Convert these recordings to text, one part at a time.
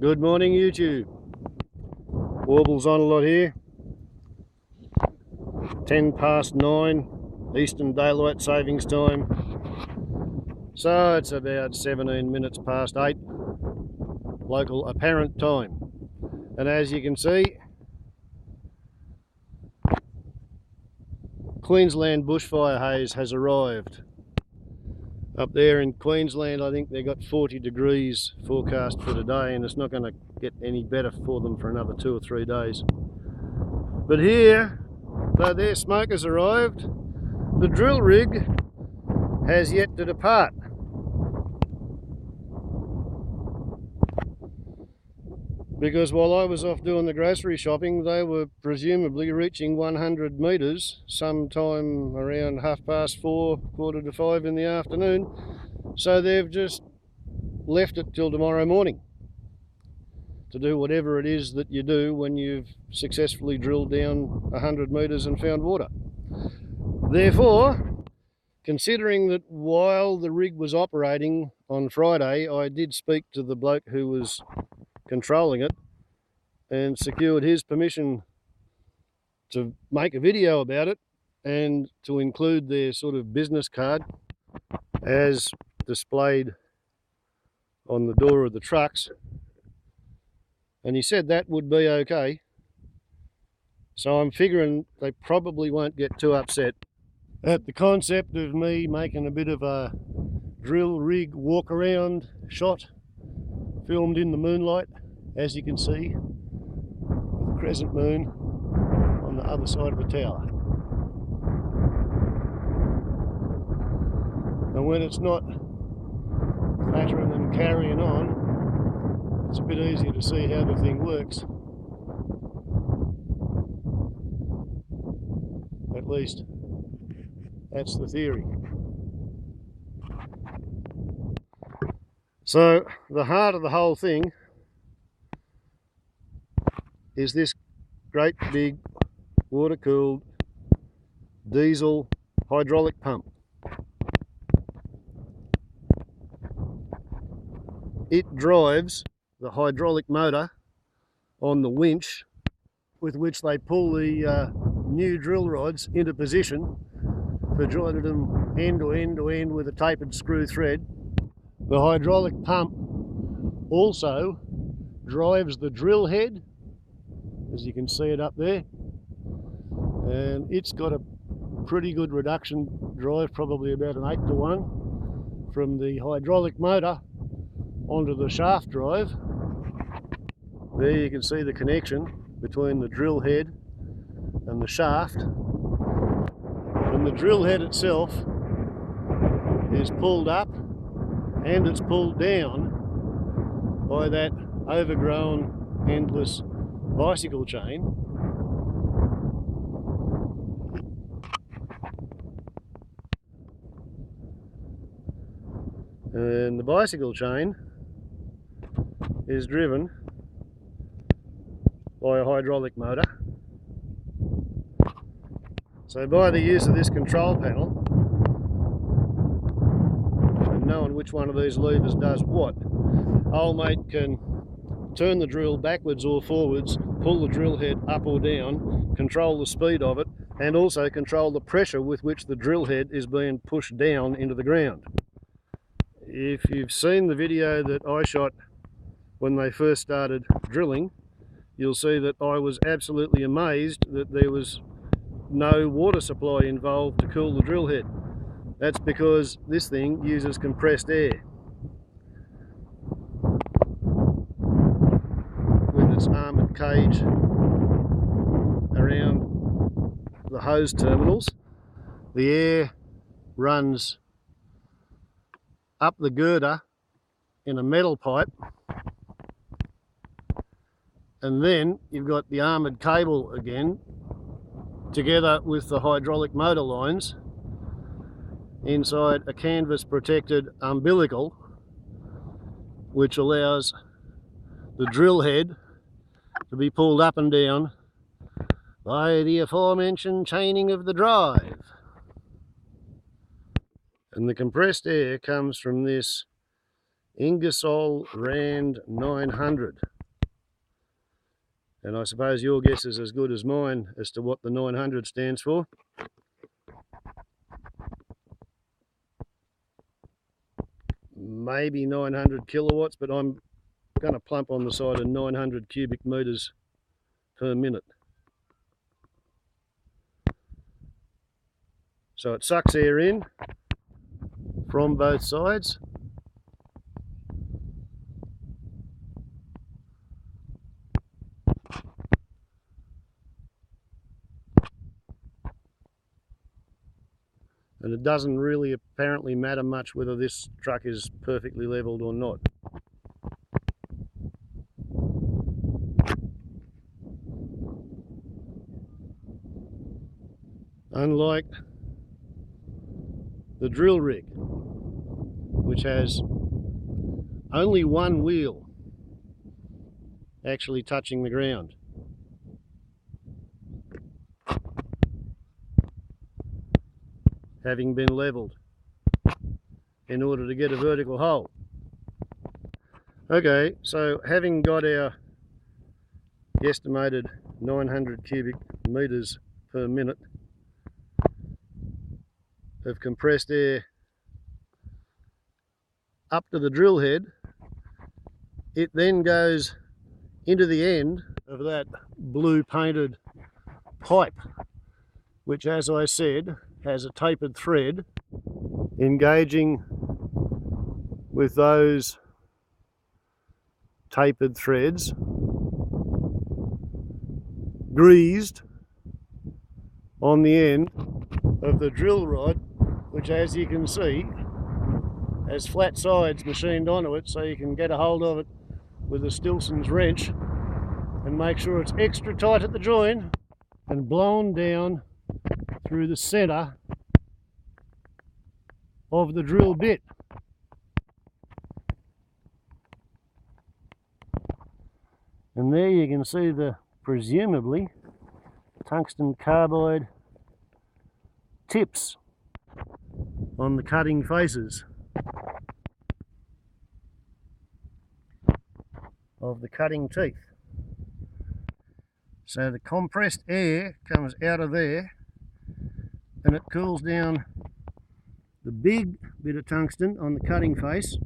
Good morning, YouTube. Warbles on a lot here. 9:10 Eastern Daylight Savings Time. So it's about 17 minutes past 8 local apparent time. And as you can see, Queensland bushfire haze has arrived. Up there in Queensland, I think they got 40 degrees forecast for today, and it's not going to get any better for them for another 2 or 3 days. But here, though their smoke has arrived, the drill rig has yet to depart. Because while I was off doing the grocery shopping, they were presumably reaching 100 metres sometime around 4:30, 4:45 in the afternoon. So they've just left it till tomorrow morning to do whatever it is that you do when you've successfully drilled down 100 metres and found water. Therefore, considering that while the rig was operating on Friday, I did speak to the bloke who was controlling it and secured his permission to make a video about it and to include their sort of business card as displayed on the door of the trucks, and he said that would be okay. So I'm figuring they probably won't get too upset at the concept of me making a bit of a drill rig walk around shot filmed in the moonlight, as you can see, with the crescent moon on the other side of the tower. And when it's not clattering and carrying on, it's a bit easier to see how the thing works. At least that's the theory. So the heart of the whole thing is this great big water-cooled diesel hydraulic pump. It drives the hydraulic motor on the winch with which they pull the new drill rods into position for joining them end to end with a tapered screw thread. The hydraulic pump also drives the drill head, as you can see it up there, and it's got a pretty good reduction drive, probably about an 8-to-1 from the hydraulic motor onto the shaft drive. There you can see the connection between the drill head and the shaft, and the drill head itself is pulled up and it's pulled down by that overgrown endless bicycle chain. And the bicycle chain is driven by a hydraulic motor. So by the use of this control panel and knowing which one of these levers does what, old mate can turn the drill backwards or forwards, pull the drill head up or down, control the speed of it, and also control the pressure with which the drill head is being pushed down into the ground. If you've seen the video that I shot when they first started drilling, you'll see that I was absolutely amazed that there was no water supply involved to cool the drill head. That's because this thing uses compressed air with its armoured cage around the hose terminals. The air runs up the girder in a metal pipe, and then you've got the armoured cable again together with the hydraulic motor lines inside a canvas protected umbilical, which allows the drill head to be pulled up and down by the aforementioned chaining of the drive. And the compressed air comes from this Ingersoll Rand 900. And I suppose your guess is as good as mine as to what the 900 stands for. Maybe 900 kilowatts, but I'm going to plump on the side of 900 cubic metres per minute. So it sucks air in from both sides. And it doesn't really apparently matter much whether this truck is perfectly levelled or not. Unlike the drill rig, which has only one wheel actually touching the ground. Having been levelled in order to get a vertical hole. Okay, so having got our estimated 900 cubic metres per minute of compressed air up to the drill head, it then goes into the end of that blue painted pipe, which, as I said, has a tapered thread engaging with those tapered threads, greased on the end of the drill rod, which, as you can see, has flat sides machined onto it, so you can get a hold of it with a Stilson's wrench and make sure it's extra tight at the join and blown down through the centre of the drill bit. And there you can see the presumably tungsten carbide tips on the cutting faces of the cutting teeth. So the compressed air comes out of there and it cools down the big bit of tungsten on the cutting face,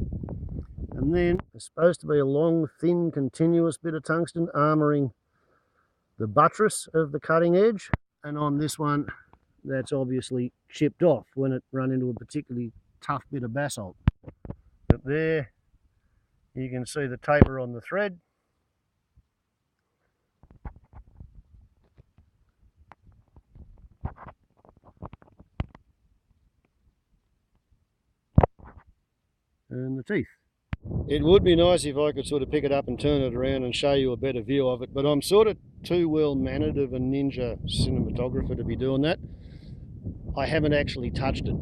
and then there's supposed to be a long, thin, continuous bit of tungsten armouring the buttress of the cutting edge, and on this one that's obviously chipped off when it run into a particularly tough bit of basalt. But there you can see the taper on the thread. And the teeth. It would be nice if I could sort of pick it up and turn it around and show you a better view of it, but I'm sort of too well mannered of a ninja cinematographer to be doing that. I haven't actually touched it.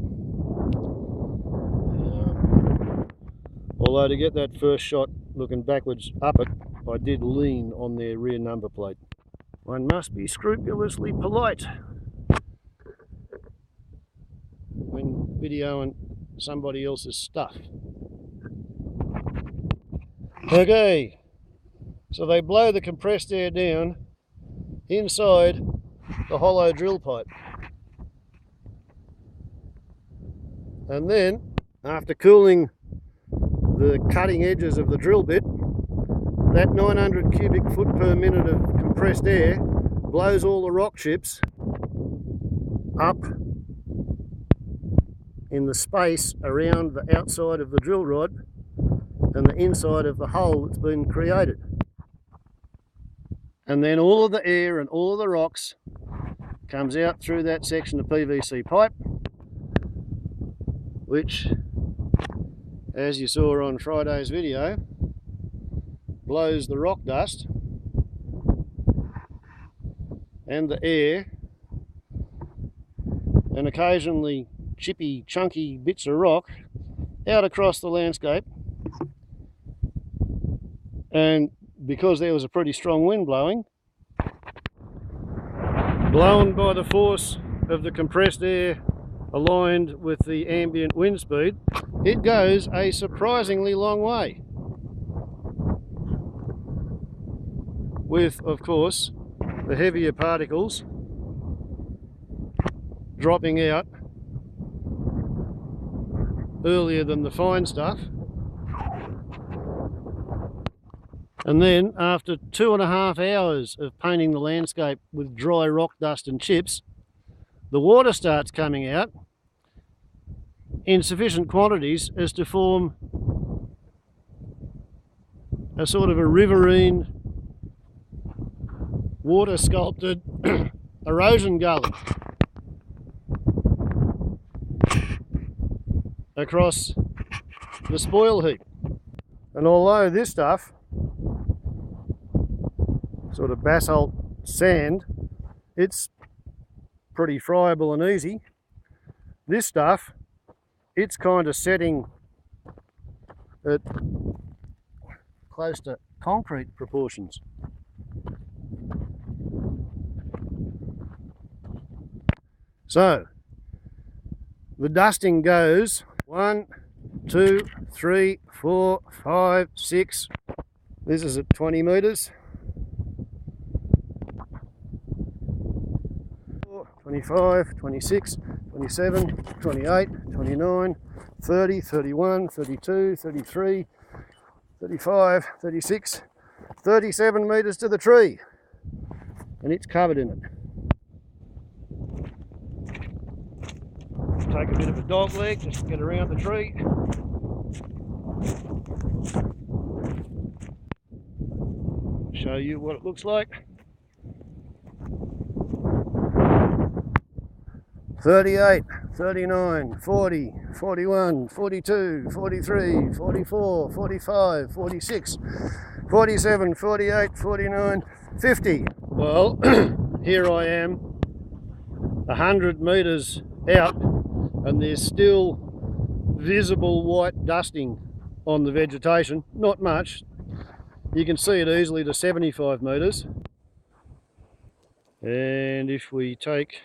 Although to get that first shot looking backwards up it, I did lean on their rear number plate. One must be scrupulously polite when videoing somebody else's stuff. Okay, so they blow the compressed air down inside the hollow drill pipe. And then, after cooling the cutting edges of the drill bit, that 900 cubic foot per minute of compressed air blows all the rock chips up in the space around the outside of the drill rod and the inside of the hole that's been created. And then all of the air and all of the rocks comes out through that section of PVC pipe, which, as you saw on Friday's video, blows the rock dust and the air and occasionally chippy, chunky bits of rock out across the landscape. And because there was a pretty strong wind blowing, blown by the force of the compressed air aligned with the ambient wind speed, it goes a surprisingly long way. With, of course, the heavier particles dropping out earlier than the fine stuff. And then after 2.5 hours of painting the landscape with dry rock dust and chips, the water starts coming out in sufficient quantities as to form a sort of a riverine, water sculpted erosion gully across the spoil heap. And although this stuff, sort of basalt sand, it's pretty friable and easy, this stuff, it's kind of setting at close to concrete proportions. So the dusting goes 1, 2, 3, 4, 5, 6. This is at 20 metres. 25, 26, 27, 28, 29, 30, 31, 32, 33, 35, 36, 37 metres to the tree, and it's covered in it. Take a bit of a dog leg just to get around the tree. Show you what it looks like. 38, 39, 40, 41, 42, 43, 44, 45, 46, 47, 48, 49, 50. Well, here I am 100 metres out, and there's still visible white dusting on the vegetation. Not much. You can see it easily to 75 metres. And if we take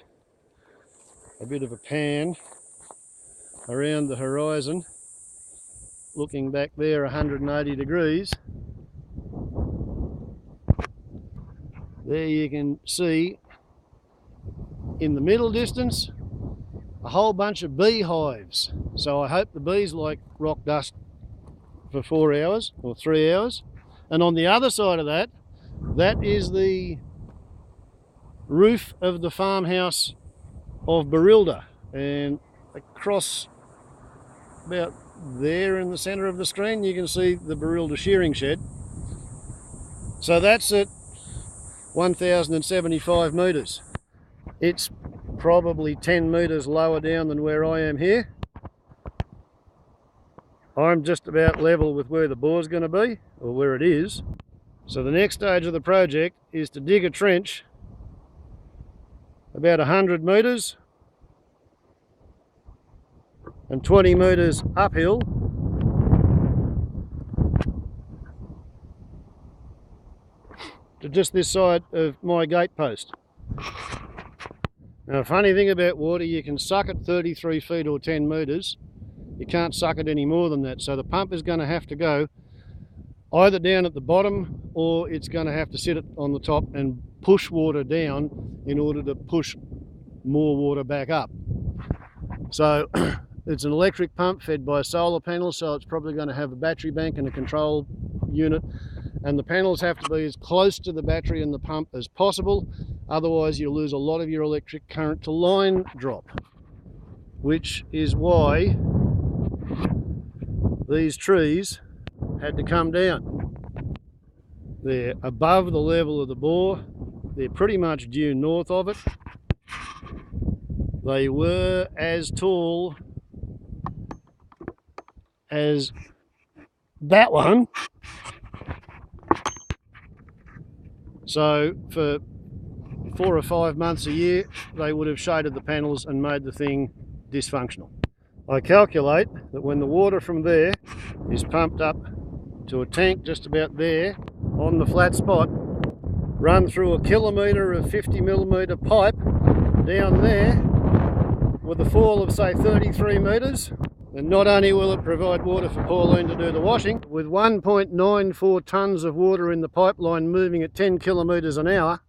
a bit of a pan around the horizon, looking back there 180 degrees, there you can see in the middle distance a whole bunch of beehives. So I hope the bees like rock dust for 4 hours or 3 hours. And on the other side of that, that is the roof of the farmhouse of Barilda, and across about there in the centre of the screen you can see the Barilda shearing shed. So that's at 1075 metres. It's probably 10 metres lower down than where I am here. I'm just about level with where the bore's going to be, or where it is. So the next stage of the project is to dig a trench about 100 metres and 20 metres uphill to just this side of my gate post. Now, a funny thing about water, you can suck it 33 feet or 10 metres. You can't suck it any more than that. So the pump is going to have to go either down at the bottom, or it's going to have to sit on the top and push water down in order to push more water back up. So it's an electric pump fed by solar panels, so it's probably going to have a battery bank and a control unit, and the panels have to be as close to the battery and the pump as possible, otherwise you'll lose a lot of your electric current to line drop, which is why these trees had to come down. They're above the level of the bore. They're pretty much due north of it. They were as tall as that one. So for 4 or 5 months a year, they would have shaded the panels and made the thing dysfunctional. I calculate that when the water from there is pumped up to a tank just about there on the flat spot, run through a kilometre of 50mm pipe down there, with a fall of say 33 metres. And not only will it provide water for Pauline to do the washing, with 1.94 tonnes of water in the pipeline moving at 10 kilometres an hour,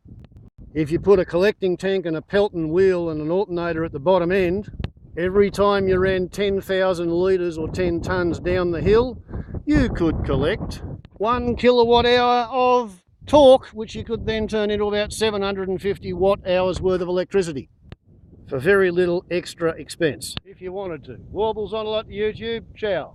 if you put a collecting tank and a Pelton wheel and an alternator at the bottom end, every time you ran 10,000 litres or 10 tonnes down the hill, you could collect 1 kilowatt hour of torque, which you could then turn into about 750 watt hours worth of electricity for very little extra expense if you wanted to. Warbles on a lot to YouTube. Ciao.